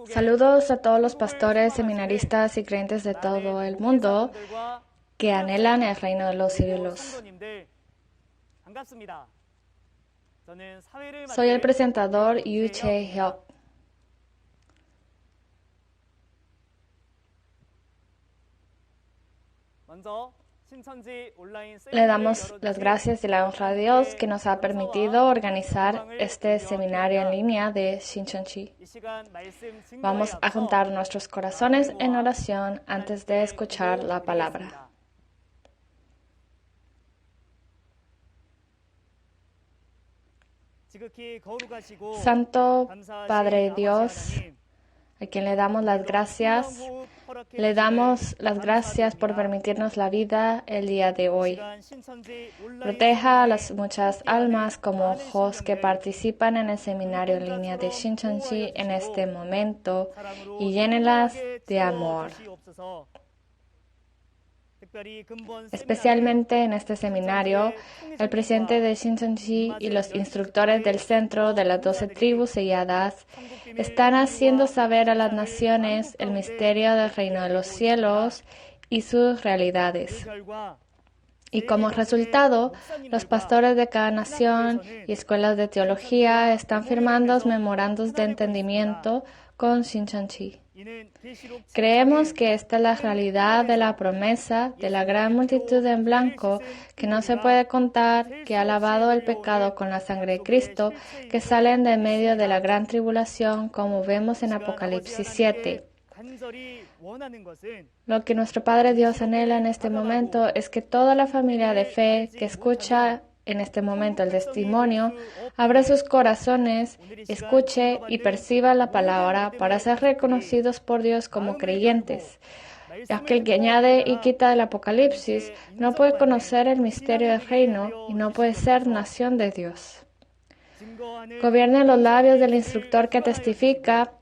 Saludos a todos los pastores, seminaristas y creyentes de todo el mundo que anhelan el reino de los cielos. Soy el presentador Yu Chae-hyuk. Le damos las gracias y la honra a Dios que nos ha permitido organizar este seminario en línea de Shincheonji. Vamos a juntar nuestros corazones en oración antes de escuchar la palabra. Santo Padre Dios, a quien le damos las gracias por permitirnos la vida el día de hoy. Proteja a las muchas almas como ojos que participan en el seminario en línea de Shincheonji en este momento y llénelas de amor. Especialmente en este seminario, el presidente de Shincheonji y los instructores del centro de las 12 tribus selladas están haciendo saber a las naciones el misterio del reino de los cielos y sus realidades. Y como resultado, los pastores de cada nación y escuelas de teología están firmando memorandos de entendimiento con Shincheonji. Creemos que esta es la realidad de la promesa de la gran multitud en blanco que no se puede contar, que ha lavado el pecado con la sangre de Cristo, que salen de medio de la gran tribulación, como vemos en Apocalipsis 7. Lo que nuestro Padre Dios anhela en este momento es que toda la familia de fe que escucha en este momento el testimonio, abra sus corazones, escuche y perciba la palabra para ser reconocidos por Dios como creyentes. Ya que el que añade y quita del Apocalipsis no puede conocer el misterio del reino y no puede ser nación de Dios. Gobierne los labios del instructor que testifica,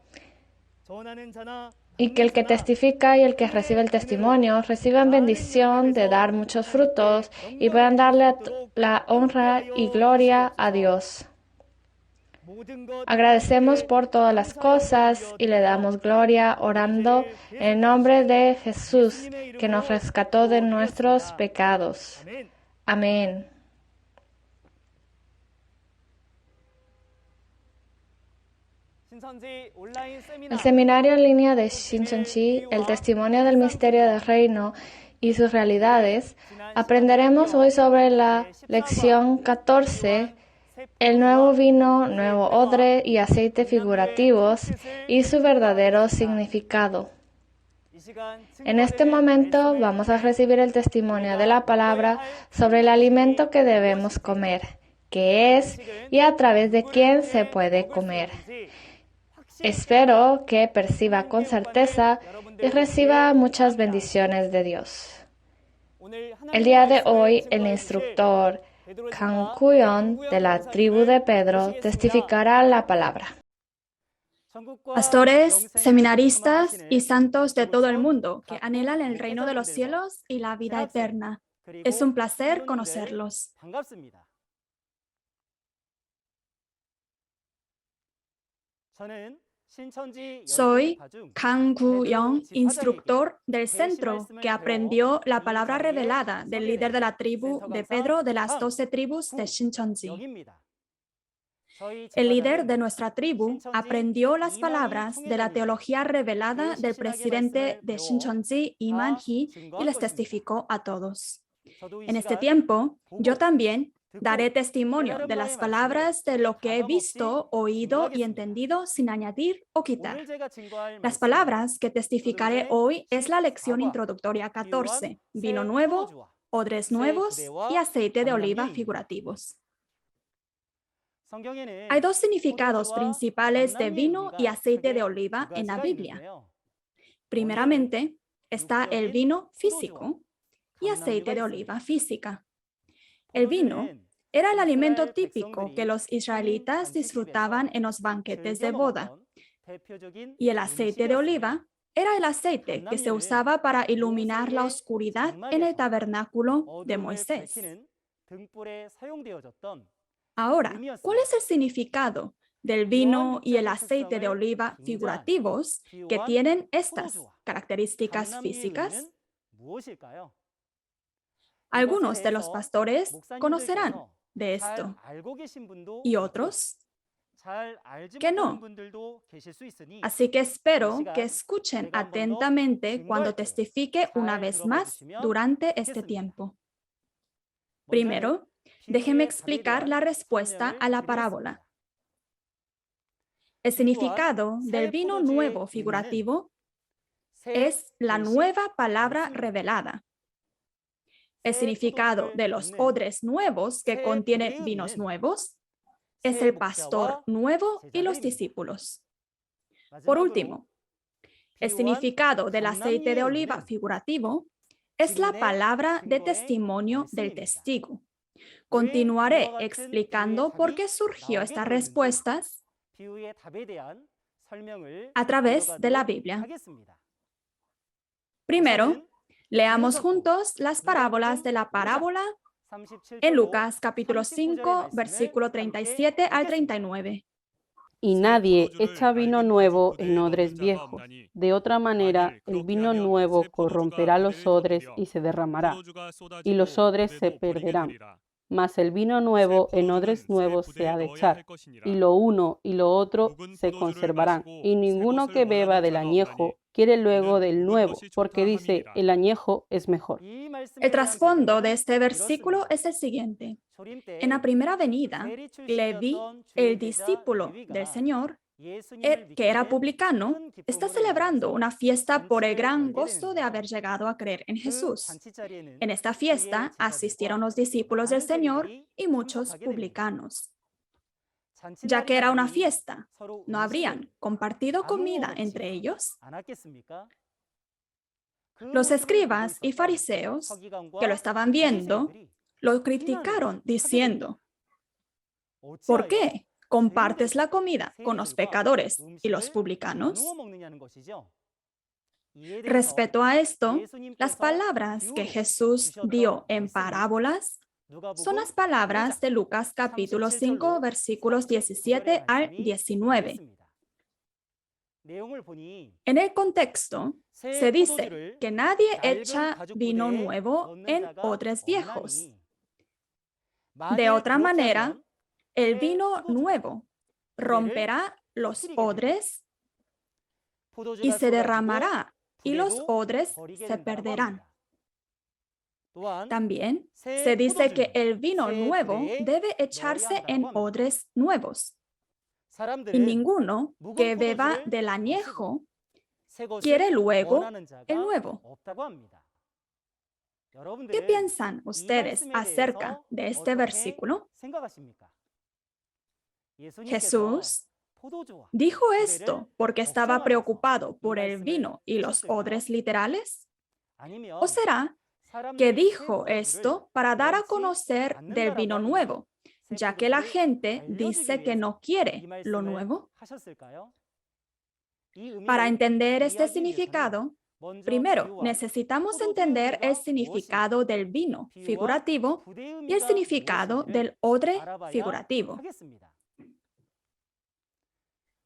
y que el que testifica y el que recibe el testimonio reciban bendición de dar muchos frutos y puedan darle la honra y gloria a Dios. Agradecemos por todas las cosas y le damos gloria orando en el nombre de Jesús, que nos rescató de nuestros pecados. Amén. El seminario en línea de Shincheonji, el testimonio del misterio del reino y sus realidades, aprenderemos hoy sobre la lección 14, el nuevo vino, nuevo odre y aceite figurativos y su verdadero significado. En este momento vamos a recibir el testimonio de la palabra sobre el alimento que debemos comer, qué es y a través de quién se puede comer. Espero que perciba con certeza y reciba muchas bendiciones de Dios. El día de hoy, el instructor Kang Kuyon de la tribu de Pedro testificará la palabra. Pastores, seminaristas y santos de todo el mundo que anhelan el reino de los cielos y la vida eterna. Es un placer conocerlos. Soy Kang Gu-young, instructor del centro que aprendió la palabra revelada del líder de la tribu de Pedro de las 12 tribus de Shincheonji. El líder de nuestra tribu aprendió las palabras de la teología revelada del presidente de Shincheonji, Lee Man-hee, y les testificó a todos. En este tiempo, yo también daré testimonio de las palabras de lo que he visto, oído y entendido sin añadir o quitar. Las palabras que testificaré hoy es la lección introductoria 14, vino nuevo, odres nuevos y aceite de oliva figurativos. Hay dos significados principales de vino y aceite de oliva en la Biblia. Primeramente, está el vino físico y aceite de oliva física. El vino era el alimento típico que los israelitas disfrutaban en los banquetes de boda. Y el aceite de oliva era el aceite que se usaba para iluminar la oscuridad en el tabernáculo de Moisés. Ahora, ¿cuál es el significado del vino y el aceite de oliva figurativos que tienen estas características físicas? Algunos de los pastores conocerán de esto y otros que no. Así que espero que escuchen atentamente cuando testifique una vez más durante este tiempo. Primero, déjenme explicar la respuesta a la parábola. El significado del vino nuevo figurativo es la nueva palabra revelada. El significado de los odres nuevos que contienen vinos nuevos es el pastor nuevo y los discípulos. Por último, el significado del aceite de oliva figurativo es la palabra de testimonio del testigo. Continuaré explicando por qué surgió estas respuestas a través de la Biblia. Primero, leamos juntos las parábolas de la parábola en Lucas capítulo 5, versículo 37 al 39. Y nadie echa vino nuevo en odres viejos. De otra manera, el vino nuevo corromperá los odres y se derramará, y los odres se perderán. Mas el vino nuevo en odres nuevos se ha de echar, y lo uno y lo otro se conservarán. Y ninguno que beba del añejo quiere luego del nuevo, porque dice, el añejo es mejor. El trasfondo de este versículo es el siguiente. En la primera venida, Leví, el discípulo del Señor, que era publicano, está celebrando una fiesta por el gran gozo de haber llegado a creer en Jesús. En esta fiesta asistieron los discípulos del Señor y muchos publicanos. Ya que era una fiesta, ¿no habrían compartido comida entre ellos? Los escribas y fariseos que lo estaban viendo lo criticaron diciendo, ¿por qué compartes la comida con los pecadores y los publicanos? Respecto a esto, las palabras que Jesús dio en parábolas son las palabras de Lucas capítulo 5, versículos 17 al 19. En el contexto, se dice que nadie echa vino nuevo en odres viejos. De otra manera, el vino nuevo romperá los odres y se derramará, y los odres se perderán. También se dice que el vino nuevo debe echarse en odres nuevos. Y ninguno que beba del añejo quiere luego el nuevo. ¿Qué piensan ustedes acerca de este versículo? Jesús dijo esto porque estaba preocupado por el vino y los odres literales. ¿O será que dijo esto para dar a conocer del vino nuevo, ya que la gente dice que no quiere lo nuevo? Para entender este significado, primero necesitamos entender el significado del vino figurativo y el significado del odre figurativo.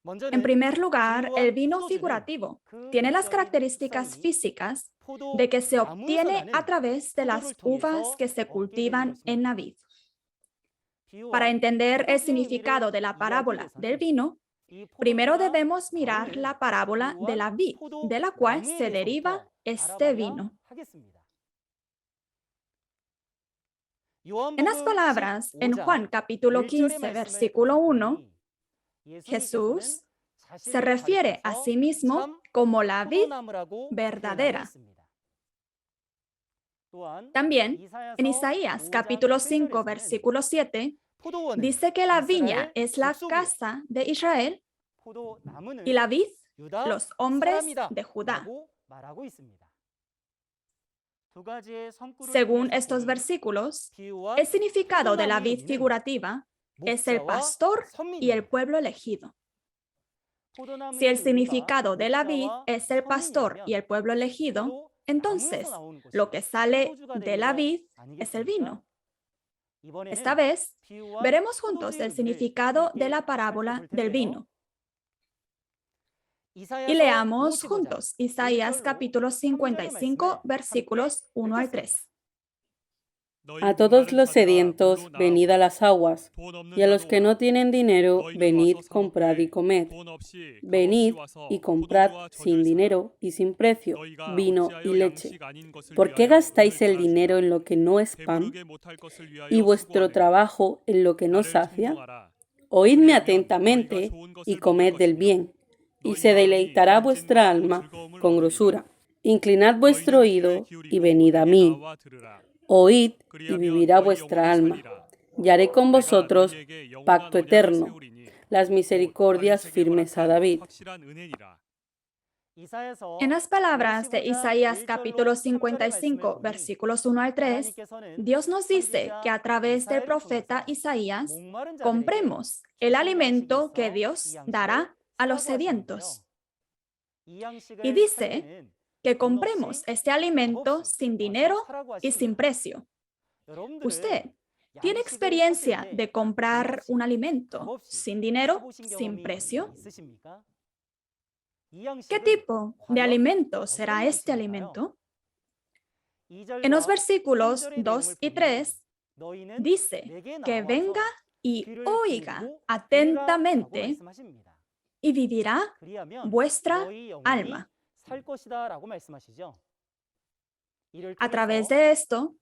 En primer lugar, el vino figurativo tiene las características físicas de que se obtiene a través de las uvas que se cultivan en la vid. Para entender el significado de la parábola del vino, primero debemos mirar la parábola de la vid, de la cual se deriva este vino. En las palabras en Juan capítulo 15, versículo 1, Jesús se refiere a sí mismo como la vid verdadera. También en Isaías capítulo 5, versículo 7, dice que la viña es la casa de Israel y la vid los hombres de Judá. Según estos versículos, el significado de la vid figurativa es el pastor y el pueblo elegido. Si el significado de la vid es el pastor y el pueblo elegido, entonces lo que sale de la vid es el vino. Esta vez, veremos juntos el significado de la parábola del vino. Y leamos juntos Isaías capítulo 55, versículos 1 al 3. A todos los sedientos, venid a las aguas, y a los que no tienen dinero, venid, comprad y comed. Venid y comprad sin dinero y sin precio, vino y leche. ¿Por qué gastáis el dinero en lo que no es pan, y vuestro trabajo en lo que no sacia? Oídme atentamente y comed del bien, y se deleitará vuestra alma con grosura. Inclinad vuestro oído y venid a mí. Oíd y vivirá vuestra alma, y haré con vosotros pacto eterno, las misericordias firmes a David. En las palabras de Isaías capítulo 55, versículos 1 al 3, Dios nos dice que a través del profeta Isaías compremos el alimento que Dios dará a los sedientos. Y dice que compremos este alimento sin dinero y sin precio. ¿Usted tiene experiencia de comprar un alimento sin dinero, sin precio? ¿Qué tipo de alimento será este alimento? En los versículos 2 y 3 dice que venga y oiga atentamente y vivirá vuestra alma. A través de esto,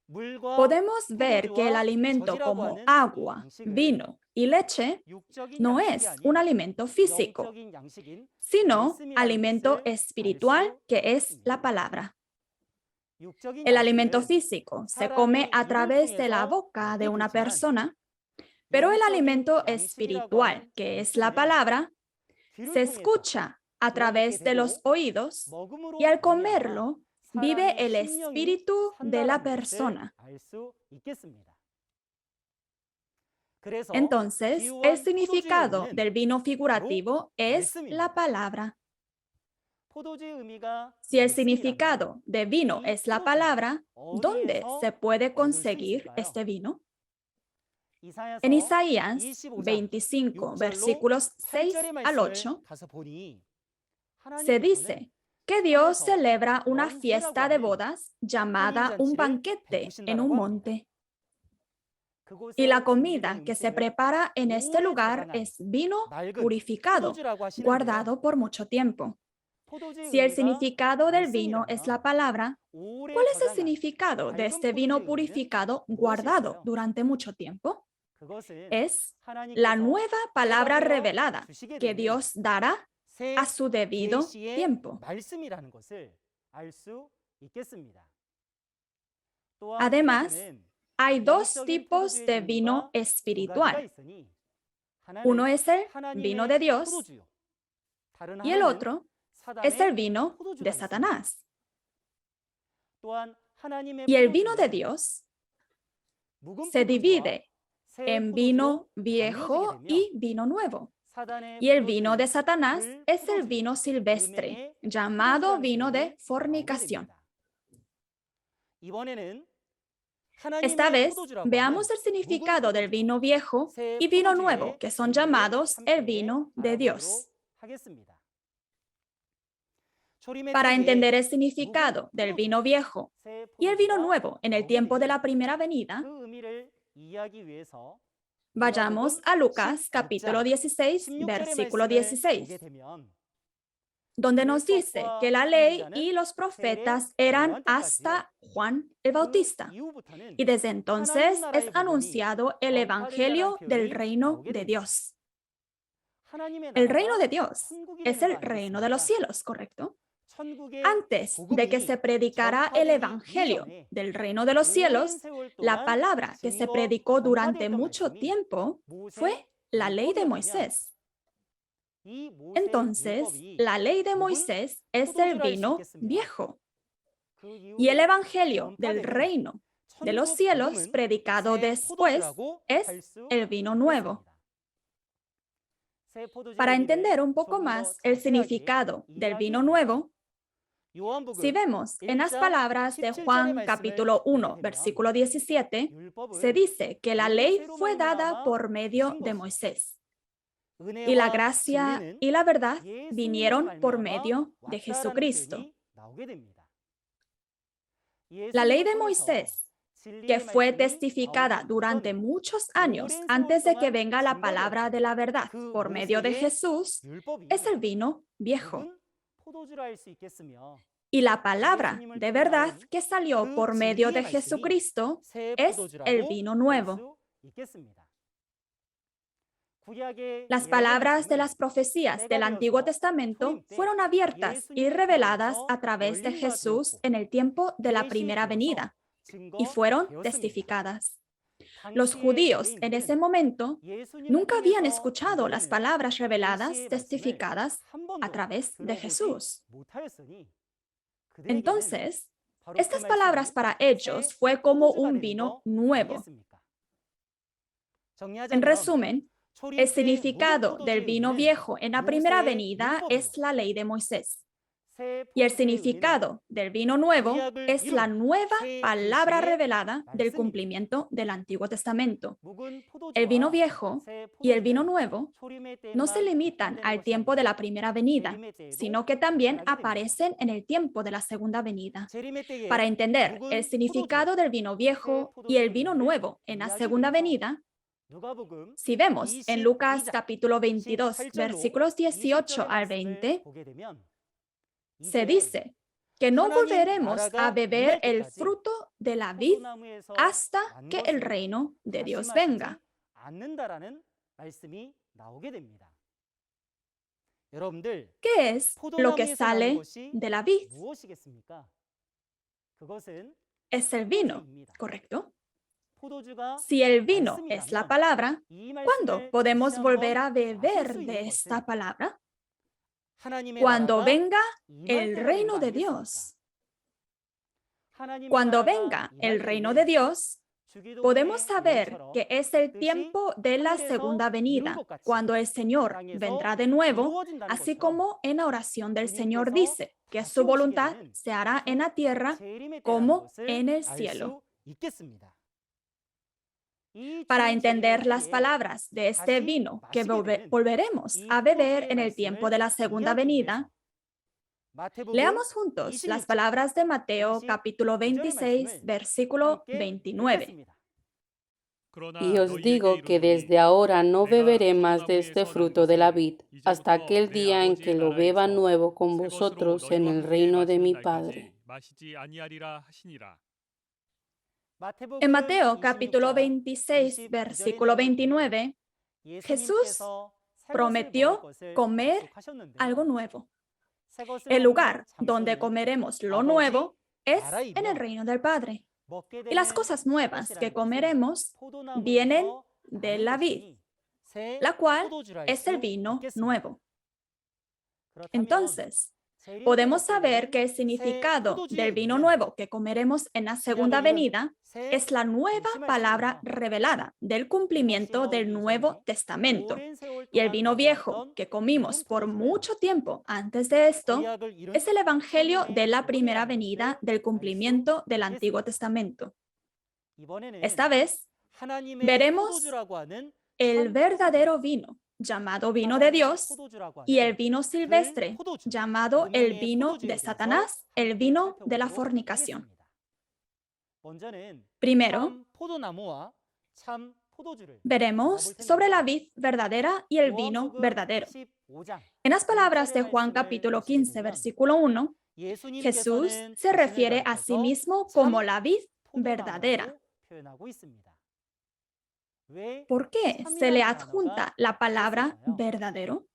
podemos ver que el alimento como agua, vino y leche no es un alimento físico, sino alimento espiritual que es la palabra. El alimento físico se come a través de la boca de una persona, pero el alimento espiritual, que es la palabra, se escucha a través de los oídos y al comerlo vive el espíritu de la persona. Entonces, el significado del vino figurativo es la palabra. Si el significado de vino es la palabra, ¿dónde se puede conseguir este vino? En Isaías 25, versículos 6 al 8, se dice que Dios celebra una fiesta de bodas llamada un banquete en un monte. Y la comida que se prepara en este lugar es vino purificado, guardado por mucho tiempo. Si el significado del vino es la palabra, ¿cuál es el significado de este vino purificado guardado durante mucho tiempo? Es la nueva palabra revelada que Dios dará a su debido tiempo. Además, hay dos tipos de vino espiritual. Uno es el vino de Dios y el otro es el vino de Satanás. Y el vino de Dios se divide en vino viejo y vino nuevo. Y el vino de Satanás es el vino silvestre, llamado vino de fornicación. Esta vez, veamos el significado del vino viejo y vino nuevo, que son llamados el vino de Dios. Para entender el significado del vino viejo y el vino nuevo en el tiempo de la primera venida, vayamos a Lucas capítulo 16, versículo 16, donde nos dice que la ley y los profetas eran hasta Juan el Bautista. Y desde entonces es anunciado el evangelio del reino de Dios. El reino de Dios es el reino de los cielos, ¿correcto? Antes de que se predicara el evangelio del reino de los cielos, la palabra que se predicó durante mucho tiempo fue la ley de Moisés. Entonces, la ley de Moisés es el vino viejo. Y el evangelio del reino de los cielos predicado después es el vino nuevo. Para entender un poco más el significado del vino nuevo, Si vemos en las palabras de Juan capítulo 1, versículo 17, se dice que la ley fue dada por medio de Moisés y la gracia y la verdad vinieron por medio de Jesucristo. La ley de Moisés, que fue testificada durante muchos años antes de que venga la palabra de la verdad por medio de Jesús, es el vino viejo. Y la palabra de verdad que salió por medio de Jesucristo es el vino nuevo. Las palabras de las profecías del Antiguo Testamento fueron abiertas y reveladas a través de Jesús en el tiempo de la primera venida y fueron testificadas. Los judíos en ese momento nunca habían escuchado las palabras reveladas, testificadas a través deJesús. Entonces, estas palabras para ellos fue como un vino nuevo. En resumen, el significado del vino viejo en la primera venida es la ley de Moisés. Y el significado del vino nuevo es la nueva palabra revelada del cumplimiento del Antiguo Testamento. El vino viejo y el vino nuevo no se limitan al tiempo de la primera venida, sino que también aparecen en el tiempo de la segunda venida. Para entender el significado del vino viejo y el vino nuevo en la segunda venida, si vemos en Lucas capítulo 22, versículos 18 al 20, se dice que no volveremos a beber el fruto de la vid hasta que el reino de Dios venga. ¿Qué es lo que sale de la vid? Es el vino, ¿correcto? Si el vino es la palabra, ¿cuándo podemos volver a beber de esta palabra? Cuando venga el reino de Dios. Cuando venga el reino de Dios, podemos saber que es el tiempo de la segunda venida, cuando el Señor vendrá de nuevo, así como en la oración del Señor dice que su voluntad se hará en la tierra como en el cielo. Para entender las palabras de este vino que volveremos a beber en el tiempo de la segunda venida, leamos juntos las palabras de Mateo capítulo 26, versículo 29. Y os digo que desde ahora no beberé más de este fruto de la vid, hasta aquel día en que lo beba nuevo con vosotros en el reino de mi Padre. En Mateo capítulo 26, versículo 29, Jesús prometió comer algo nuevo. El lugar donde comeremos lo nuevo es en el reino del Padre. Y las cosas nuevas que comeremos vienen de la vid, la cual es el vino nuevo. Entonces, podemos saber que el significado del vino nuevo que comeremos en la segunda venida es la nueva palabra revelada del cumplimiento del Nuevo Testamento. Y el vino viejo que comimos por mucho tiempo antes de esto es el evangelio de la primera venida del cumplimiento del Antiguo Testamento. Esta vez veremos el verdadero vino, llamado vino de Dios, y el vino silvestre, llamado el vino de Satanás, el vino de la fornicación. Primero, veremos sobre la vid verdadera y el vino verdadero. En las palabras de Juan capítulo 15, versículo 1, Jesús se refiere a sí mismo como la vid verdadera. ¿Por qué se le adjunta la palabra verdadero?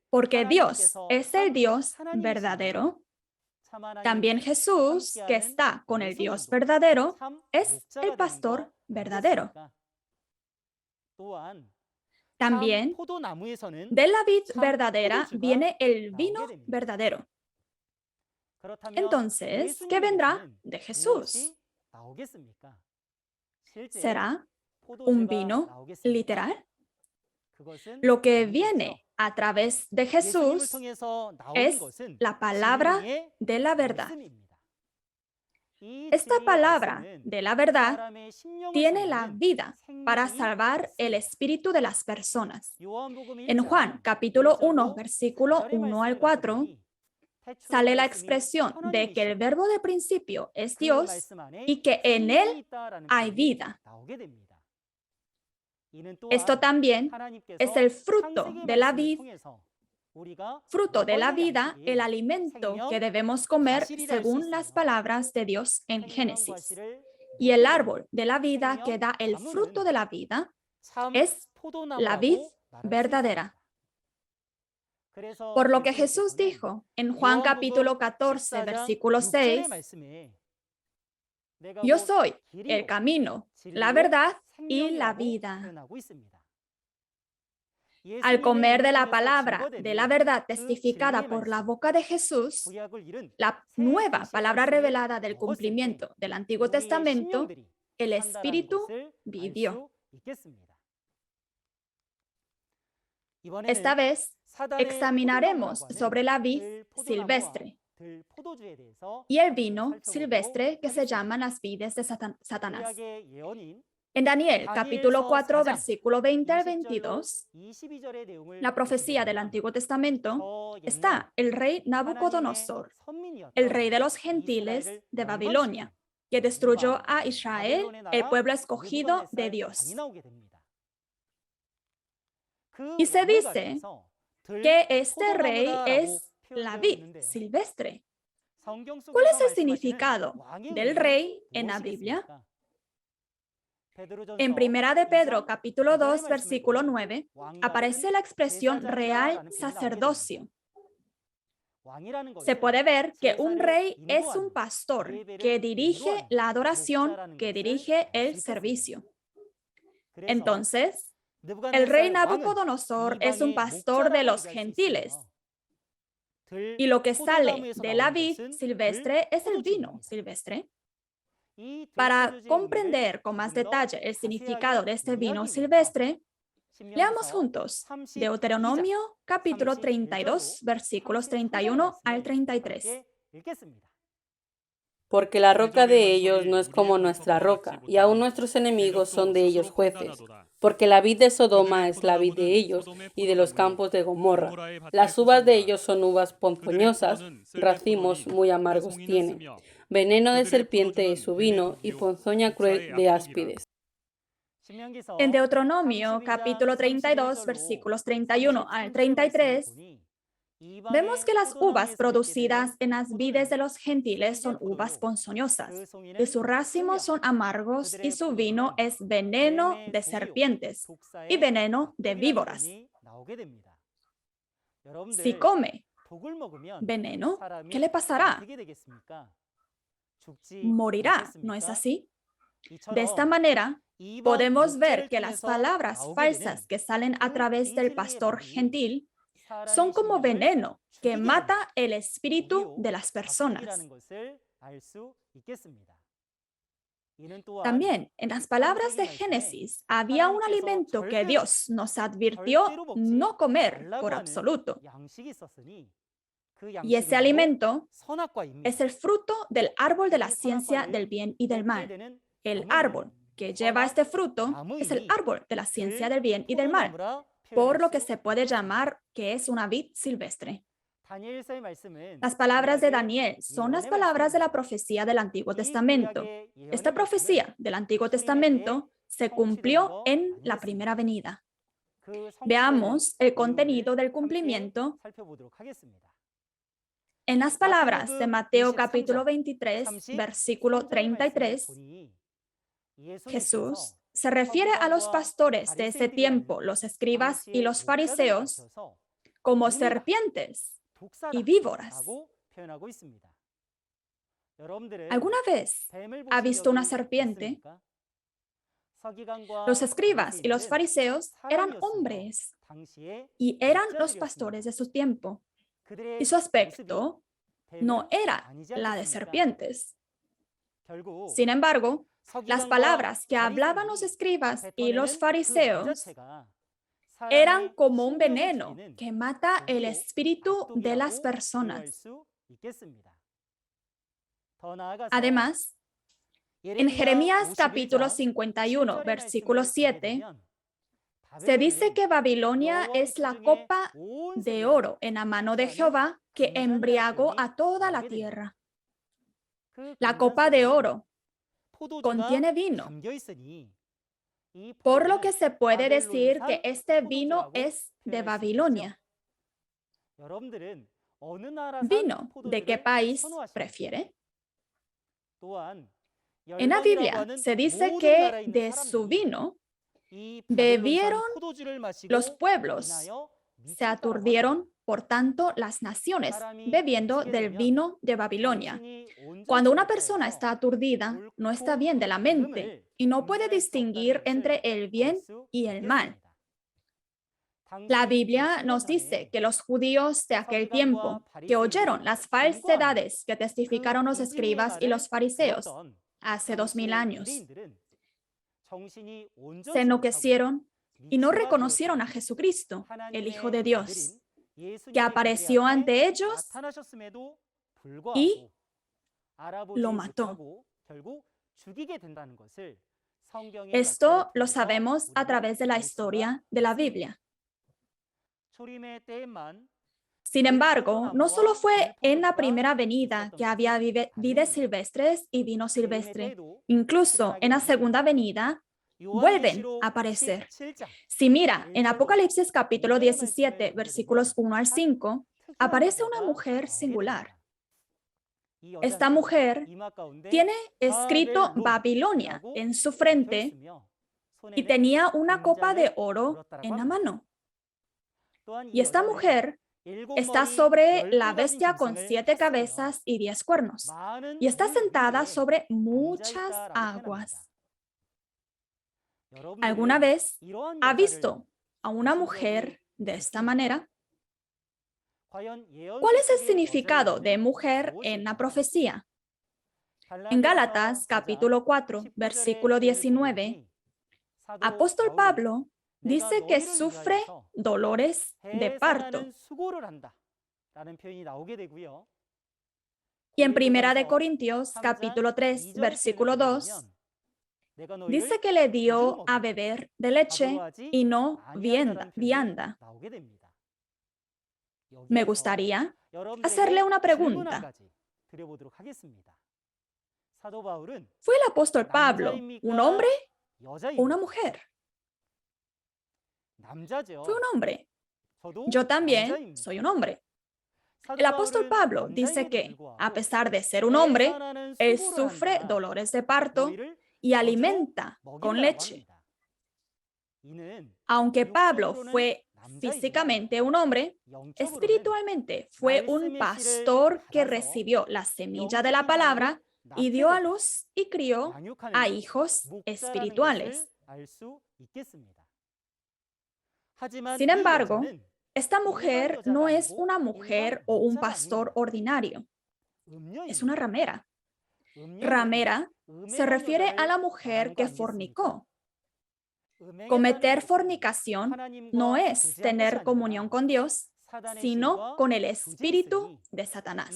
Porque Dios es el Dios verdadero. También Jesús, que está con el Dios verdadero, es el pastor verdadero. También de la vid verdadera viene el vino verdadero. Entonces, ¿qué vendrá de Jesús? ¿Será un vino literal? Lo que viene a través de Jesús es la palabra de la verdad. Esta palabra de la verdad tiene la vida para salvar el espíritu de las personas. En Juan capítulo 1, versículo 1 al 4, sale la expresión de que el verbo de principio es Dios y que en él hay vida. Esto también es el fruto de la vid, fruto de la vida, el alimento que debemos comer según las palabras de Dios en Génesis. Y el árbol de la vida que da el fruto de la vida es la vid verdadera. Por lo que Jesús dijo en Juan capítulo 14, versículo 6, yo soy el camino, la verdad y la vida. Al comer de la palabra de la verdad testificada por la boca de Jesús, la nueva palabra revelada del cumplimiento del Antiguo Testamento, el Espíritu vivió. Esta vez examinaremos sobre la vid silvestre y el vino silvestre que se llaman las vides de Satanás. En Daniel capítulo 4, versículo 20 al 22, la profecía del Antiguo Testamento, está el rey Nabucodonosor, el rey de los gentiles de Babilonia, que destruyó a Israel, el pueblo escogido de Dios. Y se dice que este rey es la vid silvestre. ¿Cuál es el significado del rey en la Biblia? En Primera de Pedro, capítulo 2, versículo 9, aparece la expresión real sacerdocio. Se puede ver que un rey es un pastor que dirige la adoración, que dirige el servicio. Entonces, el rey Nabucodonosor es un pastor de los gentiles. Y lo que sale de la vid silvestre es el vino silvestre. Para comprender con más detalle el significado de este vino silvestre, leamos juntos Deuteronomio capítulo 32, versículos 31 al 33. Porque la roca de ellos no es como nuestra roca, y aún nuestros enemigos son de ellos jueces. Porque la vid de Sodoma es la vid de ellos, y de los campos de Gomorra. Las uvas de ellos son uvas ponzoñosas, racimos muy amargos tienen. Veneno de serpiente es su vino, y ponzoña cruel de áspides. En Deuteronomio capítulo 32, versículos 31 al 33, vemos que las uvas producidas en las vides de los gentiles son uvas ponzoñosas, y sus racimos son amargos, y su vino es veneno de serpientes y veneno de víboras. Si come veneno, ¿qué le pasará? Morirá, ¿no es así? De esta manera, podemos ver que las palabras falsas que salen a través del pastor gentil son como veneno que mata el espíritu de las personas. También en las palabras de Génesis había un alimento que Dios nos advirtió no comer por absoluto. Y ese alimento es el fruto del árbol de la ciencia del bien y del mal. El árbol que lleva este fruto es el árbol de la ciencia del bien y del mal, por lo que se puede llamar que es una vid silvestre. Las palabras de Daniel son las palabras de la profecía del Antiguo Testamento. Esta profecía del Antiguo Testamento se cumplió en la primera venida. Veamos el contenido del cumplimiento en las palabras de Mateo capítulo 23, versículo 33. Jesús se refiere a los pastores de ese tiempo, los escribas y los fariseos, como serpientes y víboras. ¿Alguna vez ha visto una serpiente? Los escribas y los fariseos eran hombres y eran los pastores de su tiempo. Y su aspecto no era la de serpientes. Sin embargo, las palabras que hablaban los escribas y los fariseos eran como un veneno que mata el espíritu de las personas. Además, en Jeremías capítulo 51, versículo 7, se dice que Babilonia es la copa de oro en la mano de Jehová que embriagó a toda la tierra. La copa de oro contiene vino, por lo que se puede decir que este vino es de Babilonia. ¿Vino de qué país prefiere? En la Biblia se dice que de su vino bebieron los pueblos, se aturdieron, por tanto, las naciones, bebiendo del vino de Babilonia. Cuando una persona está aturdida, no está bien de la mente y no puede distinguir entre el bien y el mal. La Biblia nos dice que los judíos de aquel tiempo, que oyeron las falsedades que testificaron los escribas y los fariseos hace 2000 años, se enloquecieron y no reconocieron a Jesucristo, el Hijo de Dios, que apareció ante ellos y lo mató. Esto lo sabemos a través de la historia de la Biblia. Sin embargo, no solo fue en la primera venida que había vides silvestres y vino silvestre, incluso en la segunda venida vuelven a aparecer. Si mira, en Apocalipsis capítulo 17, versículos 1 al 5, aparece una mujer singular. Esta mujer tiene escrito Babilonia en su frente y tenía una copa de oro en la mano. Y esta mujer está sobre la bestia con 7 cabezas y 10 cuernos, y está sentada sobre muchas aguas. ¿Alguna vez ha visto a una mujer de esta manera? ¿Cuál es el significado de mujer en la profecía? En Gálatas capítulo 4, versículo 19, apóstol Pablo dice que sufre dolores de parto. Y en Primera de Corintios capítulo 3, versículo 2, dice que le dio a beber de leche y no vianda. Me gustaría hacerle una pregunta. ¿Fue el apóstol Pablo un hombre o una mujer? Fue un hombre. Yo también soy un hombre. El apóstol Pablo dice que, a pesar de ser un hombre, él sufre dolores de parto y alimenta con leche. Aunque Pablo fue físicamente un hombre, espiritualmente fue un pastor que recibió la semilla de la palabra y dio a luz y crió a hijos espirituales. Sin embargo, esta mujer no es una mujer o un pastor ordinario, es una ramera. Ramera se refiere a la mujer que fornicó. Cometer fornicación no es tener comunión con Dios, sino con el espíritu de Satanás.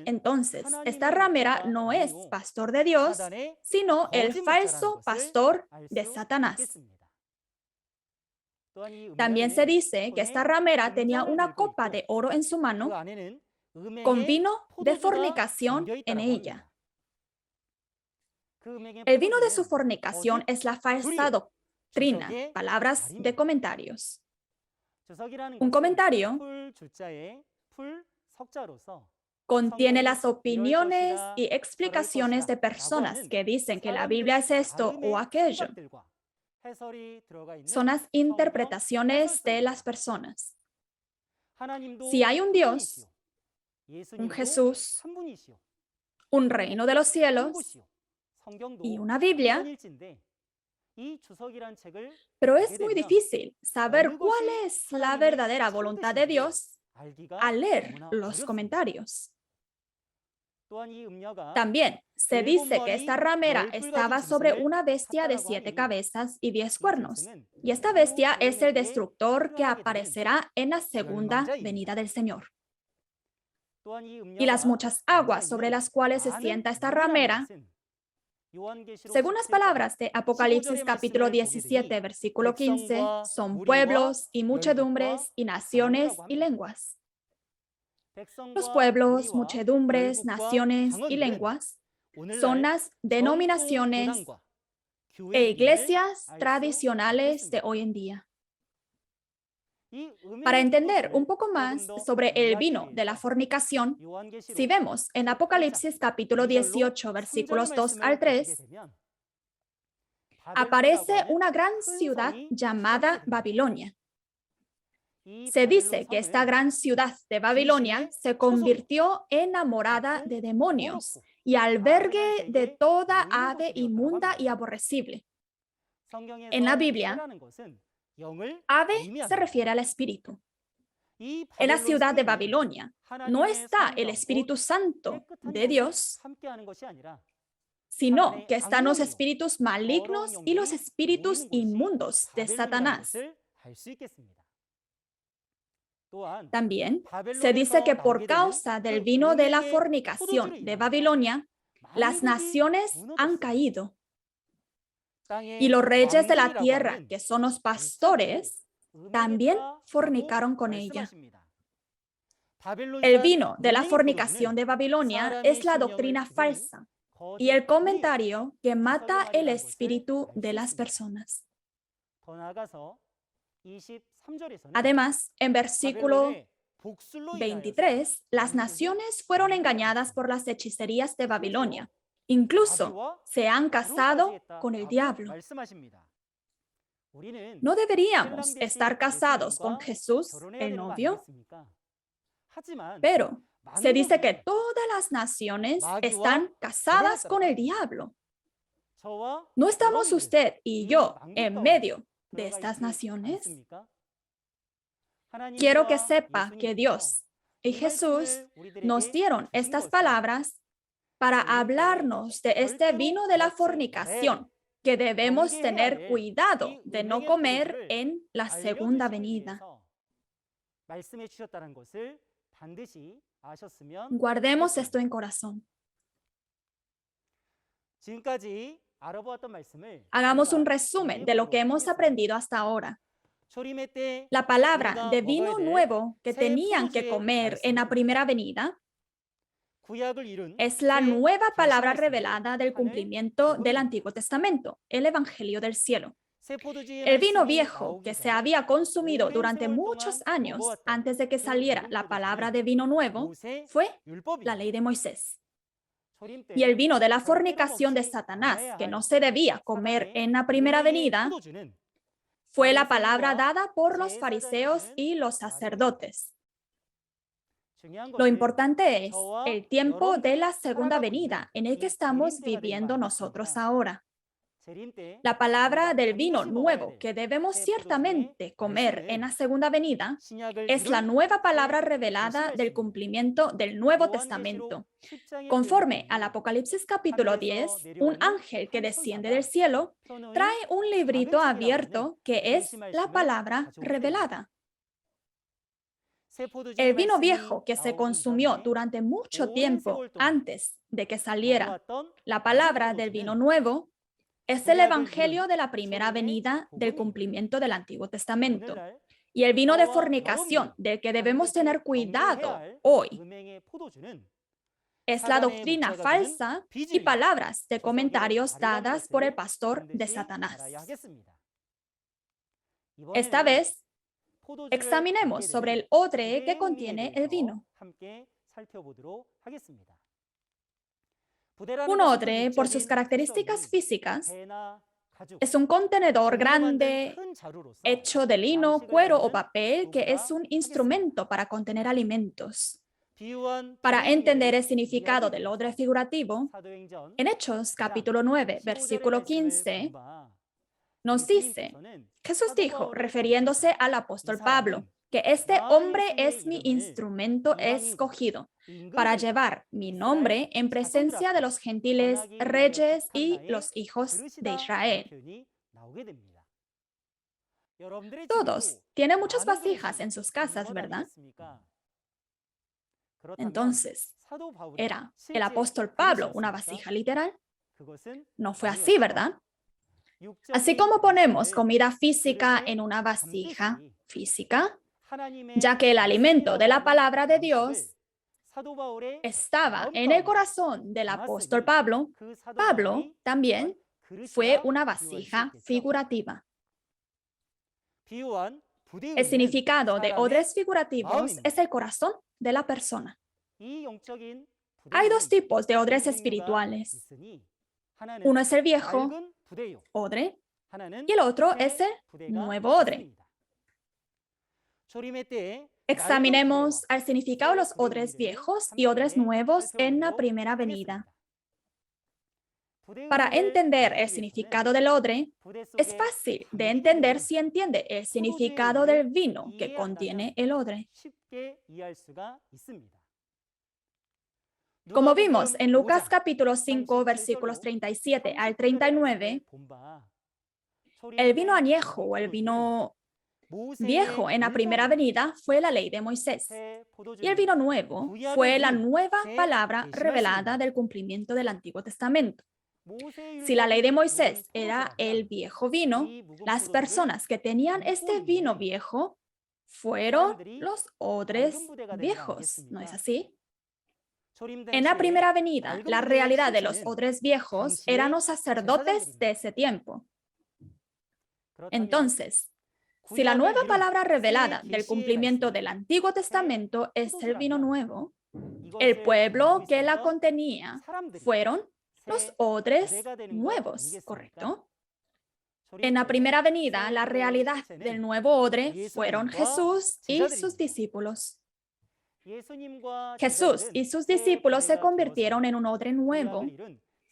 Entonces, esta ramera no es pastor de Dios, sino el falso pastor de Satanás. También se dice que esta ramera tenía una copa de oro en su mano con vino de fornicación en ella. El vino de su fornicación es la falsa doctrina, palabras de comentarios. Un comentario contiene las opiniones y explicaciones de personas que dicen que la Biblia es esto o aquello. Son las interpretaciones de las personas. Si hay un Dios, un Jesús, un reino de los cielos y una Biblia, pero es muy difícil saber cuál es la verdadera voluntad de Dios al leer los comentarios. También se dice que esta ramera estaba sobre una bestia de 7 cabezas y 10 cuernos. Y esta bestia es el destructor que aparecerá en la segunda venida del Señor. Y las muchas aguas sobre las cuales se sienta esta ramera, según las palabras de Apocalipsis capítulo 17, versículo 15, son pueblos y muchedumbres y naciones y lenguas. Los pueblos, muchedumbres, naciones y lenguas son las denominaciones e iglesias tradicionales de hoy en día. Para entender un poco más sobre el vino de la fornicación, si vemos en Apocalipsis capítulo 18, versículos 2 al 3, aparece una gran ciudad llamada Babilonia. Se dice que esta gran ciudad de Babilonia se convirtió en la morada de demonios y albergue de toda ave inmunda y aborrecible. En la Biblia, ave se refiere al espíritu. En la ciudad de Babilonia no está el Espíritu Santo de Dios, sino que están los espíritus malignos y los espíritus inmundos de Satanás. También se dice que por causa del vino de la fornicación de Babilonia, las naciones han caído. Y los reyes de la tierra, que son los pastores, también fornicaron con ella. El vino de la fornicación de Babilonia es la doctrina falsa y el comentario que mata el espíritu de las personas. Además, en versículo 23, las naciones fueron engañadas por las hechicerías de Babilonia. Incluso se han casado con el diablo. ¿No deberíamos estar casados con Jesús, el novio? Pero se dice que todas las naciones están casadas con el diablo. ¿No estamos usted y yo en medio de estas naciones? Quiero que sepa que Dios y Jesús nos dieron estas palabras para hablarnos de este vino de la fornicación, que debemos tener cuidado de no comer en la segunda venida. Guardemos esto en corazón. Hagamos un resumen de lo que hemos aprendido hasta ahora. La palabra de vino nuevo que tenían que comer en la primera venida es la nueva palabra revelada del cumplimiento del Antiguo Testamento, el Evangelio del cielo. El vino viejo que se había consumido durante muchos años antes de que saliera la palabra de vino nuevo fue la ley de Moisés. Y el vino de la fornicación de Satanás, que no se debía comer en la primera venida, fue la palabra dada por los fariseos y los sacerdotes. Lo importante es el tiempo de la segunda venida en el que estamos viviendo nosotros ahora. La palabra del vino nuevo que debemos ciertamente comer en la segunda venida es la nueva palabra revelada del cumplimiento del Nuevo Testamento. Conforme al Apocalipsis capítulo 10, un ángel que desciende del cielo trae un librito abierto que es la palabra revelada. El vino viejo que se consumió durante mucho tiempo antes de que saliera la palabra del vino nuevo es el evangelio de la primera venida del cumplimiento del Antiguo Testamento. Y el vino de fornicación del que debemos tener cuidado hoy es la doctrina falsa y palabras de comentarios dadas por el pastor de Satanás. Esta vez, examinemos sobre el odre que contiene el vino. Un odre, por sus características físicas, es un contenedor grande hecho de lino, cuero o papel que es un instrumento para contener alimentos. Para entender el significado del odre figurativo, en Hechos capítulo 9, versículo 15, nos dice, Jesús dijo, refiriéndose al apóstol Pablo, que este hombre es mi instrumento escogido para llevar mi nombre en presencia de los gentiles, reyes y los hijos de Israel. Todos tienen muchas vasijas en sus casas, ¿verdad? Entonces, ¿era el apóstol Pablo una vasija literal? No fue así, ¿verdad? Así como ponemos comida física en una vasija física, ya que el alimento de la palabra de Dios estaba en el corazón del apóstol Pablo, Pablo también fue una vasija figurativa. El significado de odres figurativos es el corazón de la persona. Hay dos tipos de odres espirituales. Uno es el viejo odre y el otro es el nuevo odre. Examinemos el significado de los odres viejos y odres nuevos en la primera venida. Para entender el significado del odre, es fácil de entender si entiende el significado del vino que contiene el odre. Como vimos en Lucas capítulo 5, versículos 37 al 39, el vino añejo o el vino viejo en la primera venida fue la ley de Moisés, y el vino nuevo fue la nueva palabra revelada del cumplimiento del Antiguo Testamento. Si la ley de Moisés era el viejo vino, las personas que tenían este vino viejo fueron los odres viejos, ¿no es así? En la primera venida, la realidad de los odres viejos eran los sacerdotes de ese tiempo. Entonces, si la nueva palabra revelada del cumplimiento del Antiguo Testamento es el vino nuevo, el pueblo que la contenía fueron los odres nuevos, ¿correcto? En la primera venida, la realidad del nuevo odre fueron Jesús y sus discípulos. Jesús y sus discípulos se convirtieron en un odre nuevo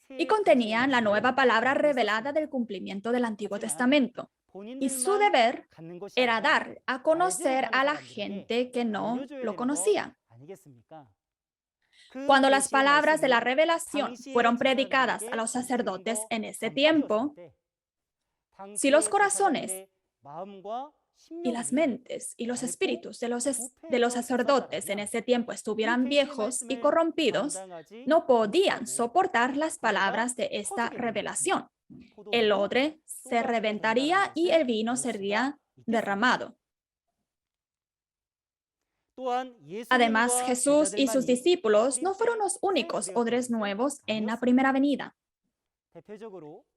y contenían la nueva palabra revelada del cumplimiento del Antiguo Testamento. Y su deber era dar a conocer a la gente que no lo conocía. Cuando las palabras de la revelación fueron predicadas a los sacerdotes en ese tiempo, si los corazones y las mentes y los espíritus de los sacerdotes en ese tiempo estuvieran viejos y corrompidos, no podían soportar las palabras de esta revelación. El odre se reventaría y el vino sería derramado. Además, Jesús y sus discípulos no fueron los únicos odres nuevos en la primera venida.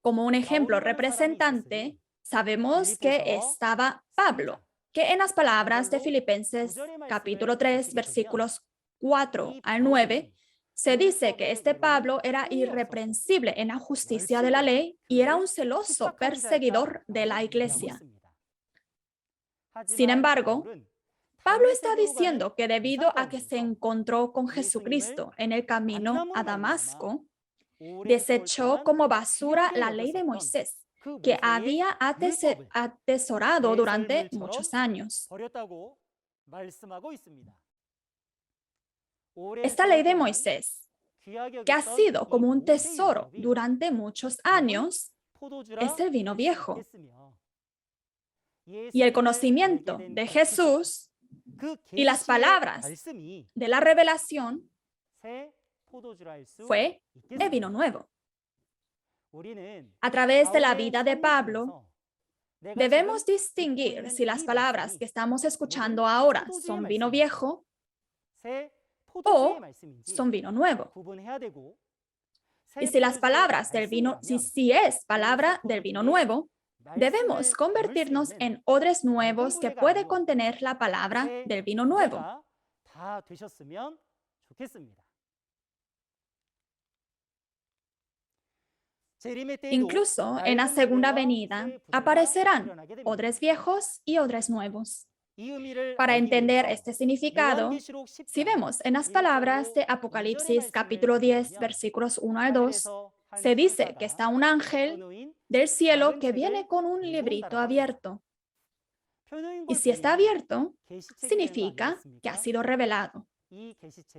Como un ejemplo representante, sabemos que estaba Pablo, que en las palabras de Filipenses capítulo 3, versículos 4 al 9, se dice que este Pablo era irreprensible en la justicia de la ley y era un celoso perseguidor de la iglesia. Sin embargo, Pablo está diciendo que debido a que se encontró con Jesucristo en el camino a Damasco, desechó como basura la ley de Moisés, que había atesorado durante muchos años. Esta ley de Moisés, que ha sido como un tesoro durante muchos años, es el vino viejo. Y el conocimiento de Jesús y las palabras de la revelación fue el vino nuevo. A través de la vida de Pablo, debemos distinguir si las palabras que estamos escuchando ahora son vino viejo o son vino nuevo. Y si las palabras del vino, si es palabra del vino nuevo, debemos convertirnos en odres nuevos que puede contener la palabra del vino nuevo. Incluso en la segunda venida aparecerán odres viejos y odres nuevos. Para entender este significado, si vemos en las palabras de Apocalipsis capítulo 10, versículos 1 al 2, se dice que está un ángel del cielo que viene con un librito abierto. Y si está abierto, significa que ha sido revelado.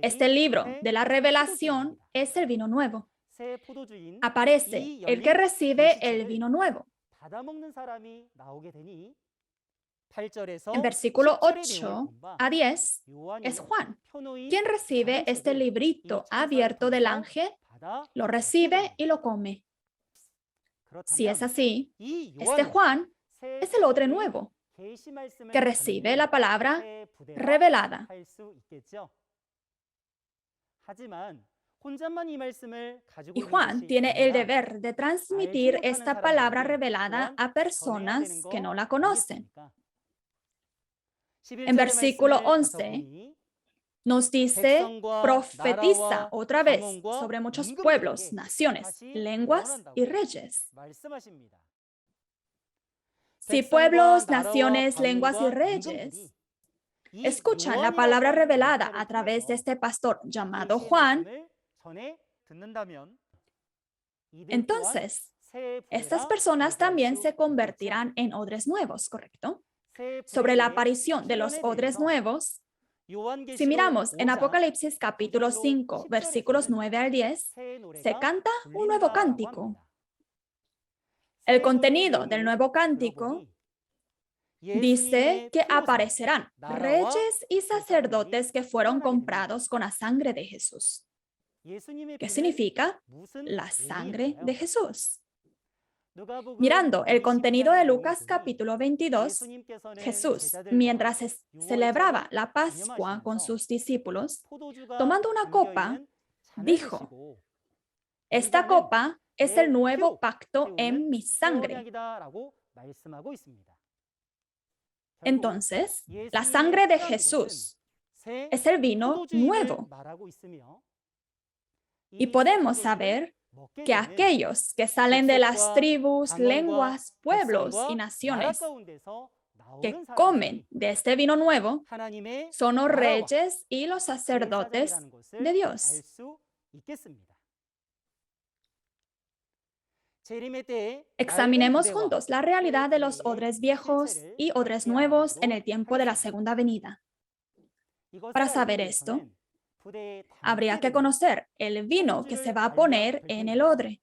Este libro de la revelación es el vino nuevo. Aparece el que recibe el vino nuevo. En versículo 8 a 10 es Juan, quien recibe este librito abierto del ángel, lo recibe y lo come. Si es así, este Juan es el odre nuevo, que recibe la palabra revelada. Y Juan tiene el deber de transmitir esta palabra revelada a personas que no la conocen. En versículo 11 nos dice, profetiza otra vez sobre muchos pueblos, naciones, lenguas y reyes. Si pueblos, naciones, lenguas y reyes escuchan la palabra revelada a través de este pastor llamado Juan, entonces estas personas también se convertirán en odres nuevos, ¿correcto? Sobre la aparición de los odres nuevos, si miramos en Apocalipsis capítulo 5, versículos 9 al 10, se canta un nuevo cántico. El contenido del nuevo cántico dice que aparecerán reyes y sacerdotes que fueron comprados con la sangre de Jesús. ¿Qué significa la sangre de Jesús? Mirando el contenido de Lucas capítulo 22, Jesús, mientras celebraba la Pascua con sus discípulos, tomando una copa, dijo, esta copa es el nuevo pacto en mi sangre. Entonces, la sangre de Jesús es el vino nuevo. Y podemos saber que aquellos que salen de las tribus, lenguas, pueblos y naciones que comen de este vino nuevo son los reyes y los sacerdotes de Dios. Examinemos juntos la realidad de los odres viejos y odres nuevos en el tiempo de la segunda venida. Para saber esto, habría que conocer el vino que se va a poner en el odre.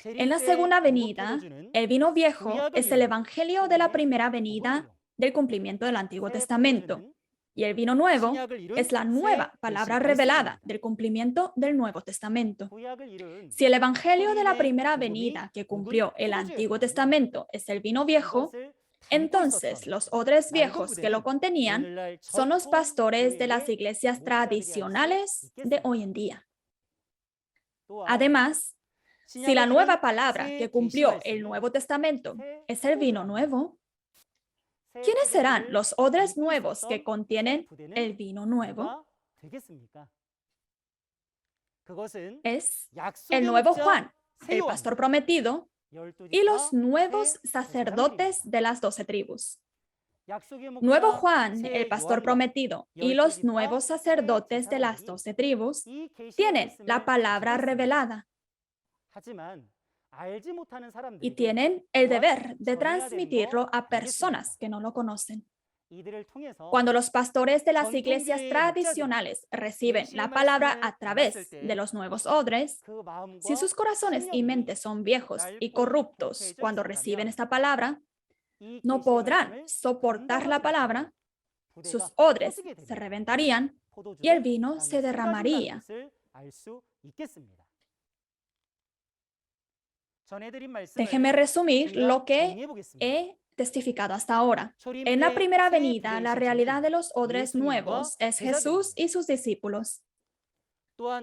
En la segunda venida, el vino viejo es el evangelio de la primera venida del cumplimiento del Antiguo Testamento, y el vino nuevo es la nueva palabra revelada del cumplimiento del Nuevo Testamento. Si el evangelio de la primera venida que cumplió el Antiguo Testamento es el vino viejo, entonces los odres viejos que lo contenían son los pastores de las iglesias tradicionales de hoy en día. Además, si la nueva palabra que cumplió el Nuevo Testamento es el vino nuevo, ¿quiénes serán los odres nuevos que contienen el vino nuevo? Es el nuevo Juan, el pastor prometido, y los nuevos sacerdotes de las 12 tribus. Nuevo Juan, el pastor prometido, y los nuevos sacerdotes de las 12 tribus tienen la palabra revelada y tienen el deber de transmitirlo a personas que no lo conocen. Cuando los pastores de las iglesias tradicionales reciben la palabra a través de los nuevos odres, si sus corazones y mentes son viejos y corruptos cuando reciben esta palabra, no podrán soportar la palabra, sus odres se reventarían y el vino se derramaría. Déjeme resumir lo que he testificado hasta ahora. En la primera venida, la realidad de los odres nuevos es Jesús y sus discípulos.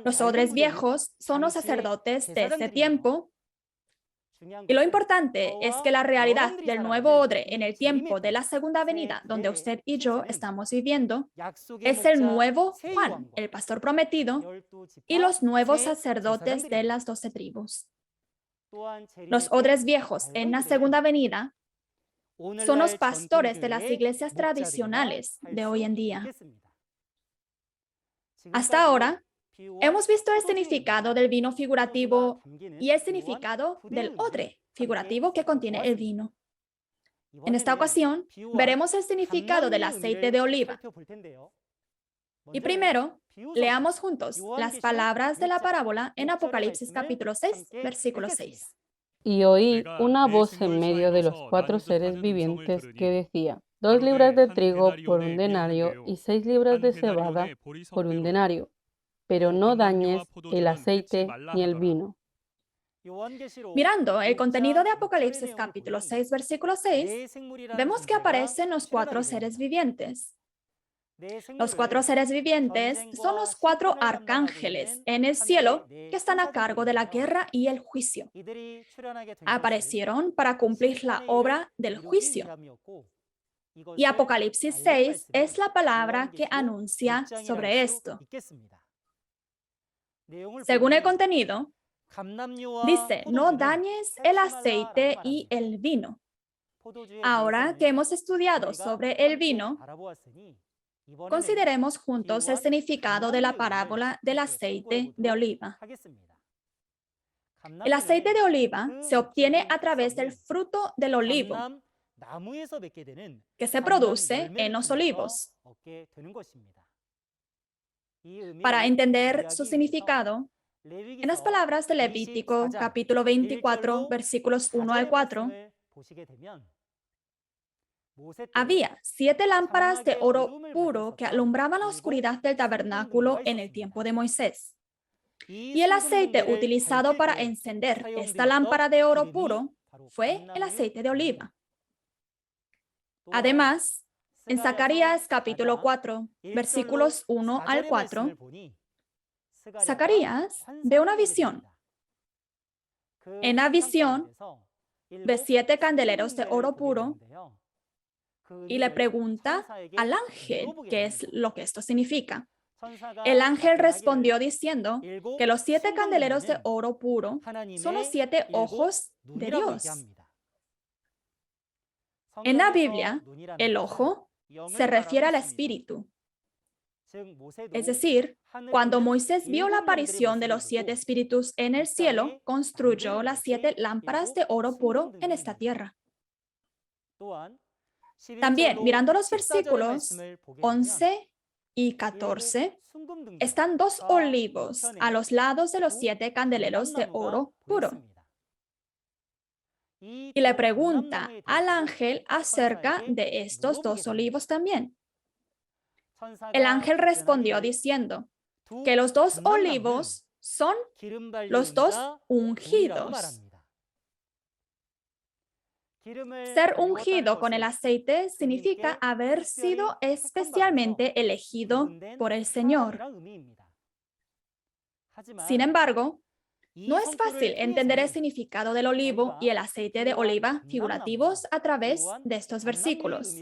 Los odres viejos son los sacerdotes de este tiempo. Y lo importante es que la realidad del nuevo odre en el tiempo de la segunda venida, donde usted y yo estamos viviendo, es el nuevo Juan, el pastor prometido, y los nuevos sacerdotes de las 12 tribus. Los odres viejos en la segunda venida son los pastores de las iglesias tradicionales de hoy en día. Hasta ahora, hemos visto el significado del vino figurativo y el significado del odre figurativo que contiene el vino. En esta ocasión, veremos el significado del aceite de oliva. Y primero, leamos juntos las palabras de la parábola en Apocalipsis capítulo 6, versículo 6. Y oí una voz en medio de los 4 seres vivientes que decía: 2 libras de trigo por 1 denario y 6 libras de cebada por 1 denario, pero no dañes el aceite ni el vino. Mirando el contenido de Apocalipsis capítulo 6, versículo 6, vemos que aparecen los 4 seres vivientes. Los 4 seres vivientes son los 4 arcángeles en el cielo que están a cargo de la guerra y el juicio. Aparecieron para cumplir la obra del juicio. Y Apocalipsis 6 es la palabra que anuncia sobre esto. Según el contenido, dice: no dañes el aceite y el vino. Ahora que hemos estudiado sobre el vino, consideremos juntos el significado de la parábola del aceite de oliva. El aceite de oliva se obtiene a través del fruto del olivo que se produce en los olivos. Para entender su significado, en las palabras de Levítico capítulo 24, versículos 1 al 4, había 7 lámparas de oro puro que alumbraban la oscuridad del tabernáculo en el tiempo de Moisés. Y el aceite utilizado para encender esta lámpara de oro puro fue el aceite de oliva. Además, en Zacarías capítulo 4, versículos 1 al 4, Zacarías ve una visión. En la visión ve 7 candeleros de oro puro y le pregunta al ángel qué es lo que esto significa. El ángel respondió diciendo que los 7 candeleros de oro puro son los 7 ojos de Dios. En la Biblia, el ojo se refiere al espíritu. Es decir, cuando Moisés vio la aparición de los 7 espíritus en el cielo, construyó las 7 lámparas de oro puro en esta tierra. También, mirando los versículos 11 y 14, están 2 olivos a los lados de los 7 candeleros de oro puro. Y le pregunta al ángel acerca de estos 2 olivos también. El ángel respondió diciendo que los 2 olivos son los 2 ungidos. Ser ungido con el aceite significa haber sido especialmente elegido por el Señor. Sin embargo, no es fácil entender el significado del olivo y el aceite de oliva figurativos a través de estos versículos.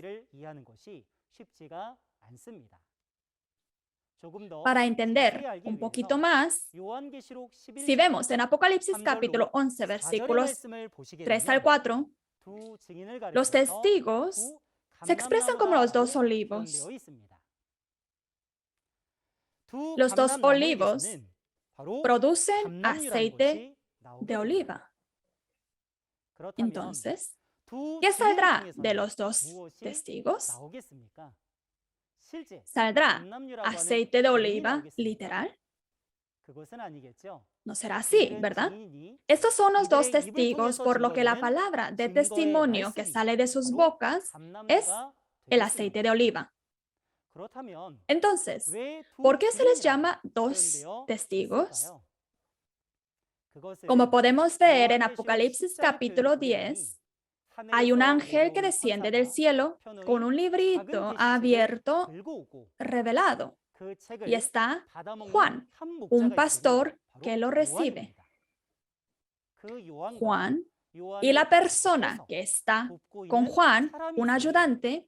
Para entender un poquito más, si vemos en Apocalipsis capítulo 11, versículos 3 al 4, los testigos se expresan como los 2 olivos. Los 2 olivos producen aceite de oliva. Entonces, ¿qué saldrá de los 2 testigos? ¿Saldrá aceite de oliva literal? No será así, ¿verdad? Estos son los 2 testigos, por lo que la palabra de testimonio que sale de sus bocas es el aceite de oliva. Entonces, ¿por qué se les llama 2 testigos? Como podemos ver en Apocalipsis capítulo 10, hay un ángel que desciende del cielo con un librito abierto, revelado, y está Juan, un pastor que lo recibe. Juan y la persona que está con Juan, un ayudante,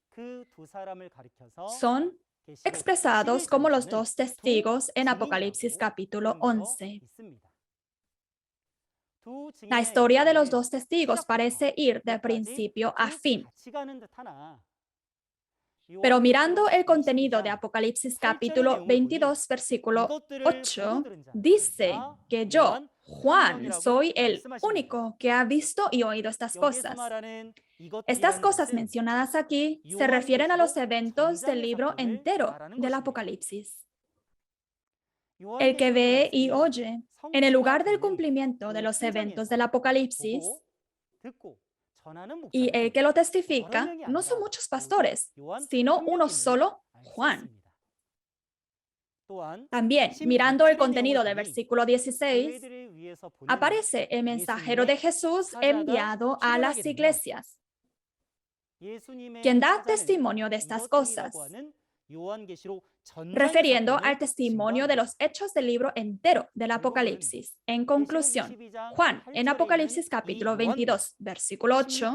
son expresados como los 2 testigos en Apocalipsis capítulo 11. La historia de los 2 testigos parece ir de principio a fin. Pero mirando el contenido de Apocalipsis capítulo 22, versículo 8, dice que yo, Juan, soy el único que ha visto y oído estas cosas. Estas cosas mencionadas aquí se refieren a los eventos del libro entero del Apocalipsis. El que ve y oye en el lugar del cumplimiento de los eventos del Apocalipsis y el que lo testifica no son muchos pastores, sino uno solo, Juan. También, mirando el contenido del versículo 16, aparece el mensajero de Jesús enviado a las iglesias, quien da testimonio de estas cosas, refiriendo al testimonio de los hechos del libro entero del Apocalipsis. En conclusión, Juan, en Apocalipsis capítulo 22, versículo 8,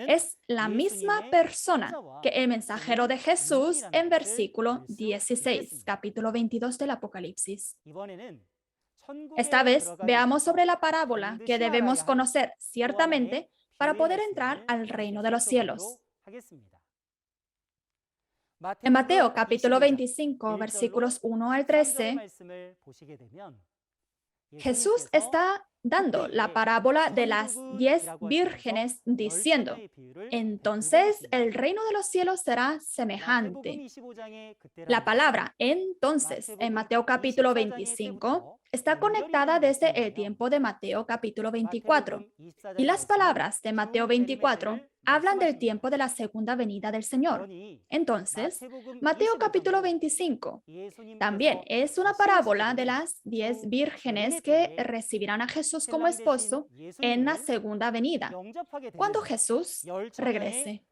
es la misma persona que el mensajero de Jesús en versículo 16, capítulo 22 del Apocalipsis. Esta vez veamos sobre la parábola que debemos conocer ciertamente para poder entrar al reino de los cielos. En Mateo capítulo 25, versículos 1 al 13, Jesús está dando la parábola de las 10 vírgenes diciendo, entonces el reino de los cielos será semejante. La palabra entonces en Mateo capítulo 25 está conectada desde el tiempo de Mateo capítulo 24 y las palabras de Mateo 24 hablan del tiempo de la segunda venida del Señor. Entonces, Mateo capítulo 25 también es una parábola de las 10 vírgenes que recibirán a Jesús como esposo en la segunda venida, cuando Jesús regrese.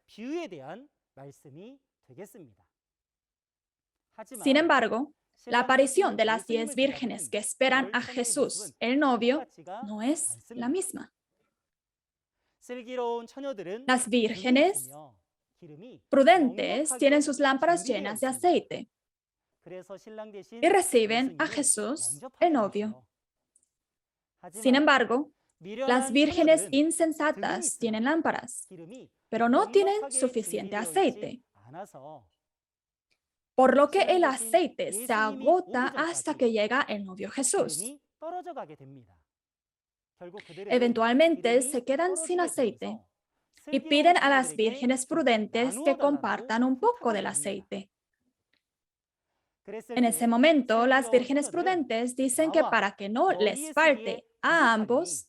Sin embargo, la aparición de las 10 vírgenes que esperan a Jesús, el novio, no es la misma. Las vírgenes prudentes tienen sus lámparas llenas de aceite y reciben a Jesús, el novio. Sin embargo, las vírgenes insensatas tienen lámparas, pero no tienen suficiente aceite, por lo que el aceite se agota hasta que llega el novio Jesús. Eventualmente se quedan sin aceite y piden a las vírgenes prudentes que compartan un poco del aceite. En ese momento, las vírgenes prudentes dicen que para que no les falte a ambos,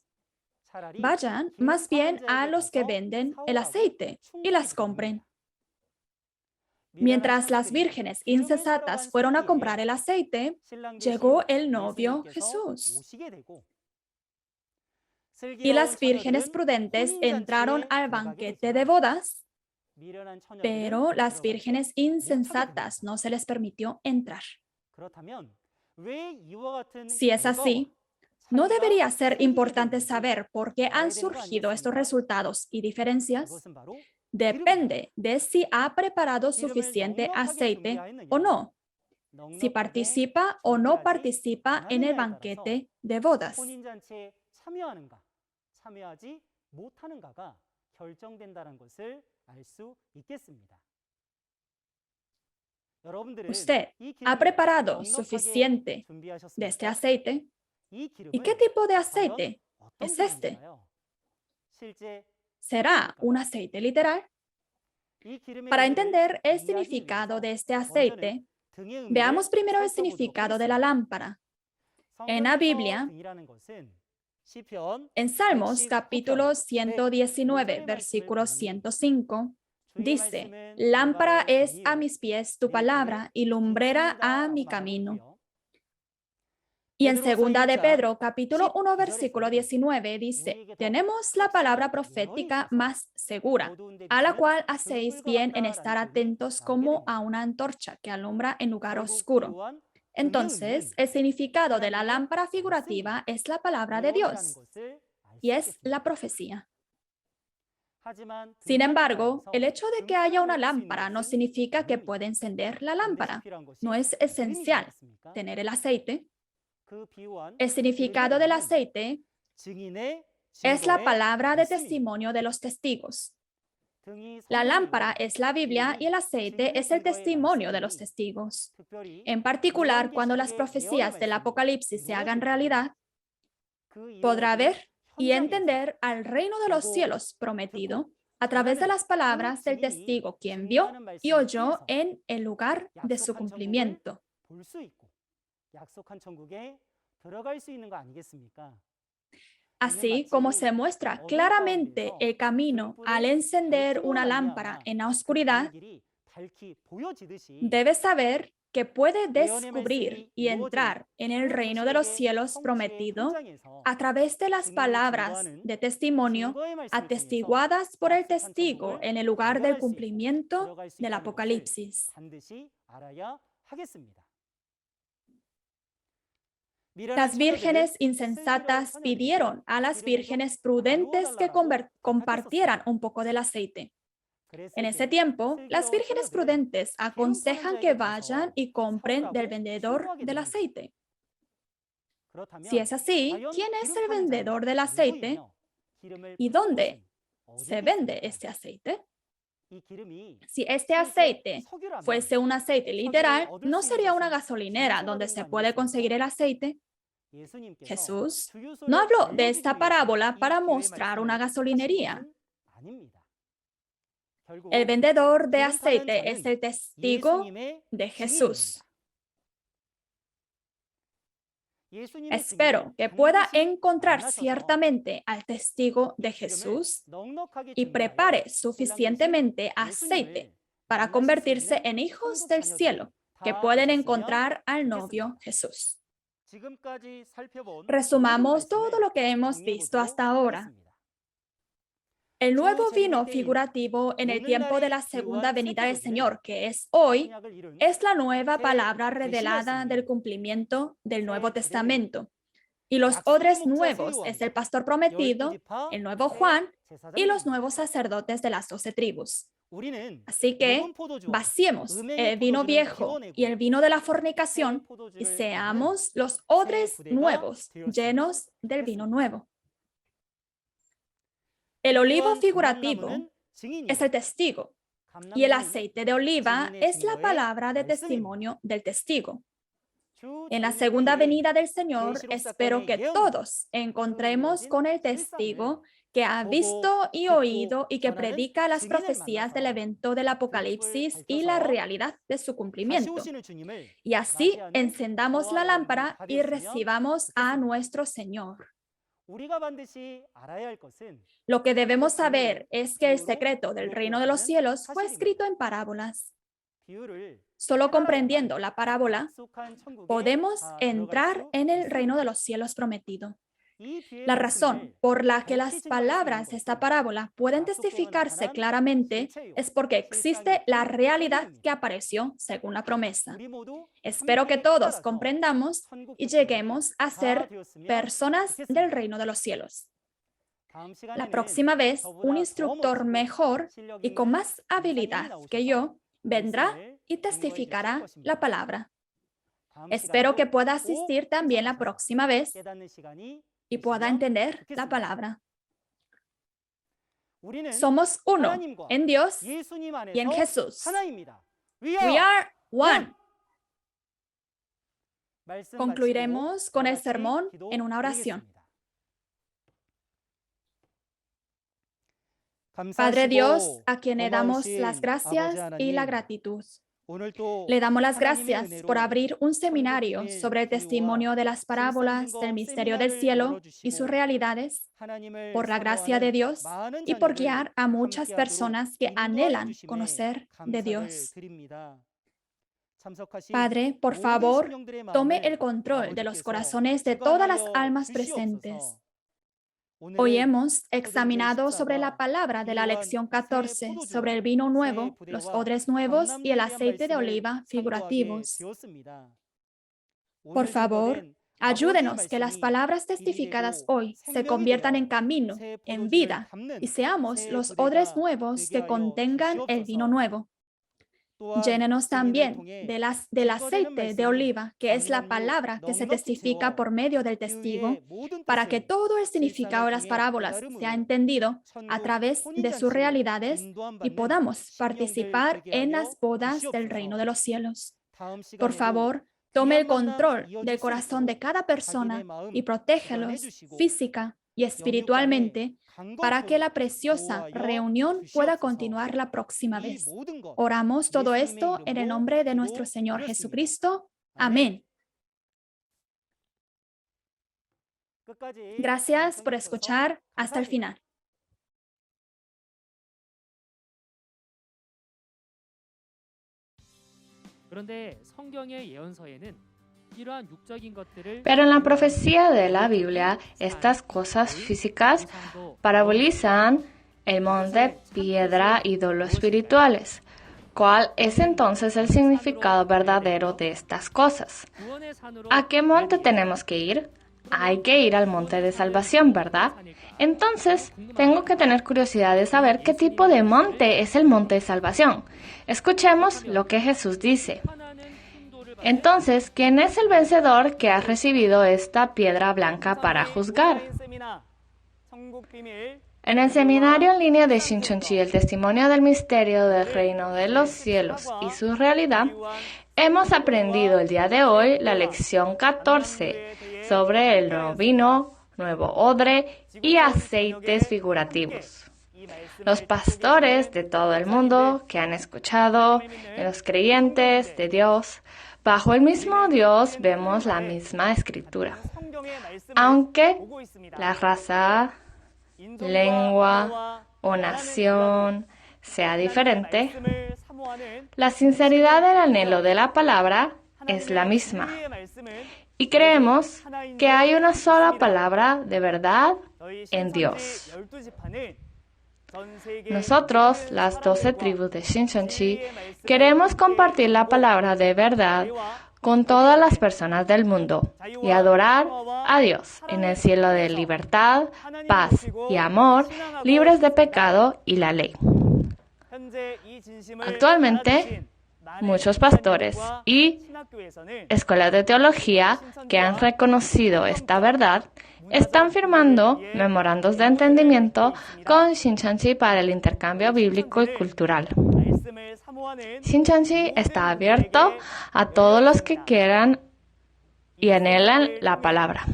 vayan más bien a los que venden el aceite y las compren. Mientras las vírgenes insensatas fueron a comprar el aceite, llegó el novio Jesús. Y las vírgenes prudentes entraron al banquete de bodas, pero las vírgenes insensatas no se les permitió entrar. Si es así, ¿no debería ser importante saber por qué han surgido estos resultados y diferencias? Depende de si ha preparado suficiente aceite o no, si participa o no participa en el banquete de bodas. ¿Usted ha preparado suficiente de este aceite? ¿Y qué tipo de aceite es este? ¿Será un aceite literal? Para entender el significado de este aceite, veamos primero el significado de la lámpara. En la Biblia, en Salmos capítulo 119, versículo 105, dice, lámpara es a mis pies tu palabra y lumbrera a mi camino. Y en segunda de Pedro, capítulo 1, versículo 19, dice, tenemos la palabra profética más segura, a la cual hacéis bien en estar atentos como a una antorcha que alumbra en lugar oscuro. Entonces, el significado de la lámpara figurativa es la palabra de Dios y es la profecía. Sin embargo, el hecho de que haya una lámpara no significa que pueda encender la lámpara. No es esencial tener el aceite. El significado del aceite es la palabra de testimonio de los testigos. La lámpara es la Biblia y el aceite es el testimonio de los testigos. En particular, cuando las profecías del Apocalipsis se hagan realidad, podrá ver y entender al reino de los cielos prometido a través de las palabras del testigo quien vio y oyó en el lugar de su cumplimiento. Así como se muestra claramente el camino al encender una lámpara en la oscuridad, debes saber que puede descubrir y entrar en el reino de los cielos prometido a través de las palabras de testimonio atestiguadas por el testigo en el lugar del cumplimiento del Apocalipsis. Las vírgenes insensatas pidieron a las vírgenes prudentes que compartieran un poco del aceite. En ese tiempo, las vírgenes prudentes aconsejan que vayan y compren del vendedor del aceite. Si es así, ¿quién es el vendedor del aceite? ¿Y dónde se vende este aceite? Si este aceite fuese un aceite literal, no sería una gasolinera donde se puede conseguir el aceite. Jesús no habló de esta parábola para mostrar una gasolinería. El vendedor de aceite es el testigo de Jesús. Espero que pueda encontrar ciertamente al testigo de Jesús y prepare suficientemente aceite para convertirse en hijos del cielo que pueden encontrar al novio Jesús. Resumamos todo lo que hemos visto hasta ahora. El nuevo vino figurativo en el tiempo de la segunda venida del Señor, que es hoy, es la nueva palabra revelada del cumplimiento del Nuevo Testamento. Y los odres nuevos es el pastor prometido, el nuevo Juan y los nuevos sacerdotes de las 12 tribus. Así que vaciemos el vino viejo y el vino de la fornicación y seamos los odres nuevos, llenos del vino nuevo. El olivo figurativo es el testigo y el aceite de oliva es la palabra de testimonio del testigo. En la segunda venida del Señor, espero que todos encontremos con el testigo que ha visto y oído y que predica las profecías del evento del Apocalipsis y la realidad de su cumplimiento. Y así encendamos la lámpara y recibamos a nuestro Señor. Lo que debemos saber es que el secreto del reino de los cielos fue escrito en parábolas. Solo comprendiendo la parábola, podemos entrar en el reino de los cielos prometido. La razón por la que las palabras de esta parábola pueden testificarse claramente es porque existe la realidad que apareció según la promesa. Espero que todos comprendamos y lleguemos a ser personas del reino de los cielos. La próxima vez, un instructor mejor y con más habilidad que yo vendrá y testificará la palabra. Espero que pueda asistir también la próxima vez y pueda entender la palabra. Somos uno en Dios y en Jesús. We are one. Concluiremos con el sermón en una oración. Padre Dios, a quien le damos las gracias y la gratitud. Le damos las gracias por abrir un seminario sobre el testimonio de las parábolas del misterio del cielo y sus realidades, por la gracia de Dios y por guiar a muchas personas que anhelan conocer de Dios. Padre, por favor, tome el control de los corazones de todas las almas presentes. Hoy hemos examinado sobre la palabra de la lección 14, sobre el vino nuevo, los odres nuevos y el aceite de oliva figurativos. Por favor, ayúdenos que las palabras testificadas hoy se conviertan en camino, en vida, y seamos los odres nuevos que contengan el vino nuevo. Llénenos también del aceite de oliva, que es la palabra que se testifica por medio del testigo, para que todo el significado de las parábolas sea entendido a través de sus realidades y podamos participar en las bodas del reino de los cielos. Por favor, tome el control del corazón de cada persona y protégelos física y espiritualmente para que la preciosa reunión pueda continuar la próxima vez. Oramos todo esto en el nombre de nuestro Señor Jesucristo. Amén. Gracias por escuchar hasta el final. Pero en la profecía de la Biblia, estas cosas físicas parabolizan el monte, piedra, ídolos espirituales. ¿Cuál es entonces el significado verdadero de estas cosas? ¿A qué monte tenemos que ir? Hay que ir al monte de salvación, ¿verdad? Entonces, tengo que tener curiosidad de saber qué tipo de monte es el monte de salvación. Escuchemos lo que Jesús dice. Entonces, ¿quién es el vencedor que ha recibido esta piedra blanca para juzgar? En el seminario en línea de Shincheonji, el testimonio del misterio del reino de los cielos y su realidad, hemos aprendido el día de hoy la lección 14 sobre el nuevo vino, nuevo odre y aceites figurativos. Los pastores de todo el mundo que han escuchado, y los creyentes de Dios, bajo el mismo Dios vemos la misma escritura. Aunque la raza, lengua o nación sea diferente, la sinceridad del anhelo de la palabra es la misma. Y creemos que hay una sola palabra de verdad en Dios. Nosotros, las 12 tribus de Shincheonji, queremos compartir la palabra de verdad con todas las personas del mundo y adorar a Dios en el cielo de libertad, paz y amor, libres de pecado y la ley. Actualmente, muchos pastores y escuelas de teología que han reconocido esta verdad están firmando memorandos de entendimiento con Shincheonji para el intercambio bíblico y cultural. Shincheonji está abierto a todos los que quieran y anhelan la palabra.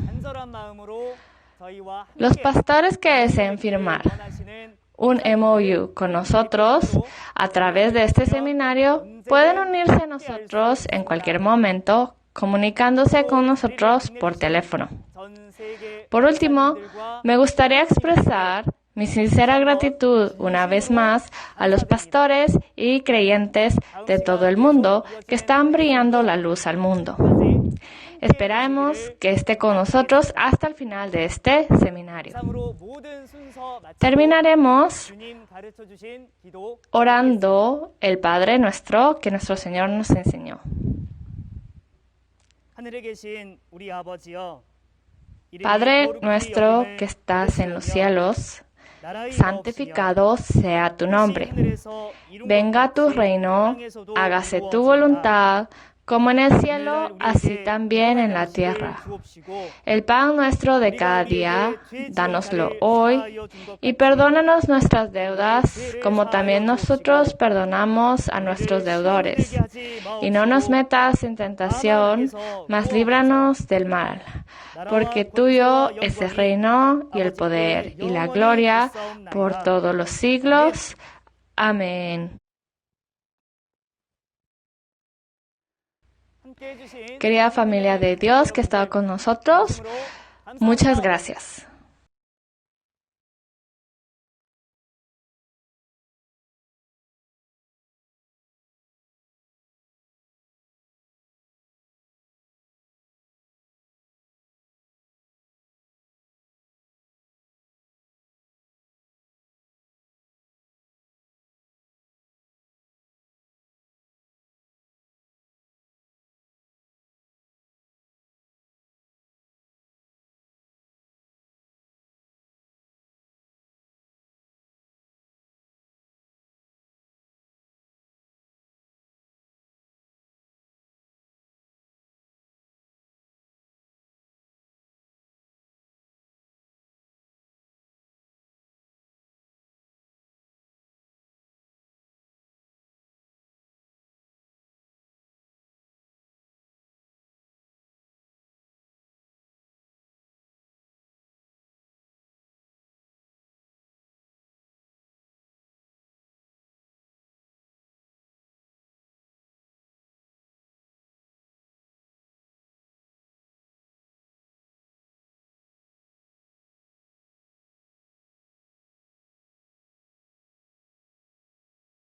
Los pastores que deseen firmar un MOU con nosotros a través de este seminario pueden unirse a nosotros en cualquier momento comunicándose con nosotros por teléfono. Por último, me gustaría expresar mi sincera gratitud una vez más a los pastores y creyentes de todo el mundo que están brillando la luz al mundo. Esperamos que esté con nosotros hasta el final de este seminario. Terminaremos orando el Padre Nuestro que nuestro Señor nos enseñó. Padre nuestro que estás en los cielos, santificado sea tu nombre. Venga tu reino, hágase tu voluntad, como en el cielo, así también en la tierra. El pan nuestro de cada día, dánoslo hoy, y perdónanos nuestras deudas, como también nosotros perdonamos a nuestros deudores. Y no nos metas en tentación, mas líbranos del mal. Porque tuyo es el reino, y el poder, y la gloria, por todos los siglos. Amén. Querida familia de Dios que está con nosotros, muchas gracias.